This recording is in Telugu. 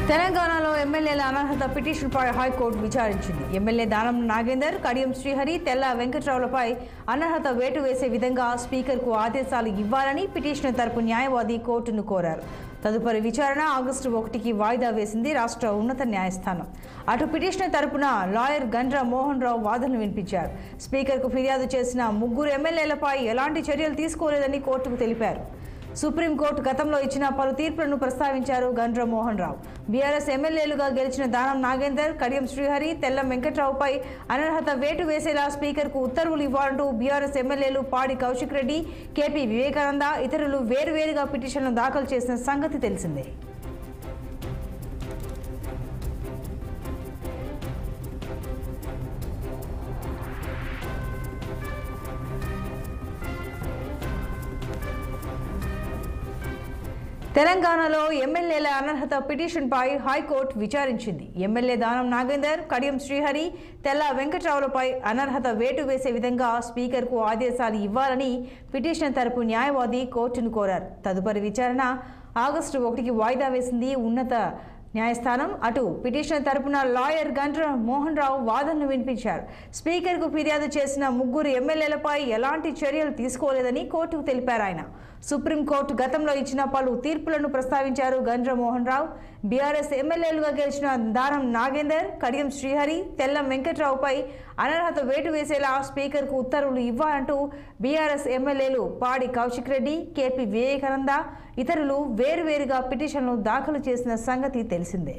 తెలంగాణలో ఎమ్మెల్యేల అనర్హత పిటిషన్పై హైకోర్టు విచారించింది. ఎమ్మెల్యే దానం నాగేందర్, కడియం శ్రీహరి, తెల్ల వెంకట్రావులపై అనర్హత వేటు వేసే విధంగా స్పీకర్కు ఆదేశాలు ఇవ్వాలని పిటిషనర్ తరపు న్యాయవాది కోర్టును కోరారు. తదుపరి విచారణ ఆగస్టు 1కి వాయిదా వేసింది రాష్ట్ర ఉన్నత న్యాయస్థానం. అటు పిటిషనర్ తరపున లాయర్ గండ్ర మోహన్ రావు వాదనలు వినిపించారు. స్పీకర్కు ఫిర్యాదు చేసిన 3 ఎమ్మెల్యేలపై ఎలాంటి చర్యలు తీసుకోలేదని కోర్టుకు తెలిపారు. సుప్రీంకోర్టు గతంలో ఇచ్చిన పలు తీర్పులను ప్రస్తావించారు గండ్ర మోహన్ రావు. బీఆర్ఎస్ ఎమ్మెల్యేలుగా గెలిచిన దానం నాగేందర్, కడియం శ్రీహరి, తెల్ల వెంకట్రావుపై అనర్హత వేటు వేసేలా స్పీకర్కు ఉత్తర్వులు ఇవ్వాలంటూ బీఆర్ఎస్ ఎమ్మెల్యేలు పాడి కౌశిక్ రెడ్డి, కేపీ వివేకానంద ఇతరులు వేరువేరుగా పిటిషన్లు దాఖలు చేసిన సంగతి తెలిసిందే. తెలంగాణలో ఎమ్మెల్యేల అనర్హత పిటిషన్పై హైకోర్టు విచారించింది. ఎమ్మెల్యే దానం నాగేందర్, కడియం శ్రీహరి, తెల్ల వెంకట్రావులపై అనర్హత వేటు వేసే విధంగా స్పీకర్కు ఆదేశాలు ఇవ్వాలని పిటిషనర్ తరపు న్యాయవాది కోర్టును కోరారు. తదుపరి విచారణ ఆగస్టు 1కి వాయిదా వేసింది ఉన్నత న్యాయస్థానం. అటు పిటిషనర్ తరపున లాయర్ గండ్ర మోహన్ రావు వాదనలు వినిపించారు. స్పీకర్కు ఫిర్యాదు చేసిన 3 ఎమ్మెల్యేలపై ఎలాంటి చర్యలు తీసుకోలేదని కోర్టుకు తెలిపారు ఆయన. సుప్రీంకోర్టు గతంలో ఇచ్చిన పలు తీర్పులను ప్రస్తావించారు గండ్ర మోహన్ రావు. బీఆర్ఎస్ ఎమ్మెల్యేలుగా గెలిచిన దానం నాగేందర్, కడియం శ్రీహరి, తెల్ల వెంకట్రావుపై అనర్హత వేటు వేసేలా స్పీకర్కు ఉత్తర్వులు ఇవ్వాలంటూ బీఆర్ఎస్ ఎమ్మెల్యేలు పాడి కౌశిక్ రెడ్డి, కేపీ వివేకానంద ఇతరులు వేరువేరుగా పిటిషన్లు దాఖలు చేసిన సంగతి తెలిసిందే.